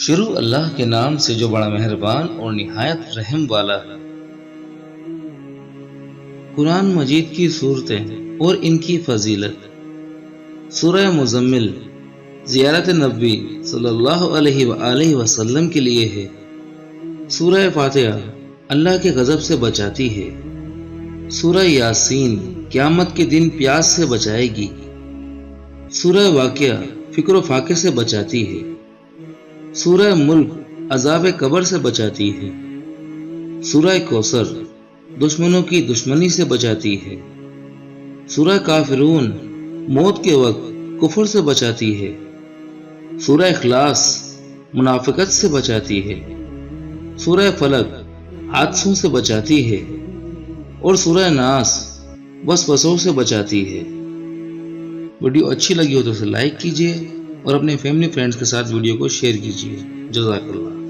شروع اللہ کے نام سے جو بڑا مہربان اور نہایت رحم والا ہے۔ قرآن مجید کی صورتیں اور ان کی فضیلت۔ سورہ مزمل زیارت نبی صلی اللہ علیہ وآلہ وسلم کے لیے ہے۔ سورہ فاتحہ اللہ کے غضب سے بچاتی ہے۔ سورہ یاسین قیامت کے دن پیاس سے بچائے گی۔ سورہ واقعہ فکر و فاقے سے بچاتی ہے۔ سورہ ملک عذاب قبر سے بچاتی ہے۔ سورہ کوثر دشمنوں کی دشمنی سے بچاتی ہے۔ سورہ کافرون موت کے وقت کفر سے بچاتی ہے۔ سورہ اخلاص منافقت سے بچاتی ہے۔ سورہ فلق حادثوں سے بچاتی ہے اور سورہ ناس وسوسوں سے بچاتی ہے۔ ویڈیو اچھی لگی ہو تو اسے لائک کیجیے اور اپنے فیملی فرینڈز کے ساتھ ویڈیو کو شیئر کیجیے۔ جزاک اللہ۔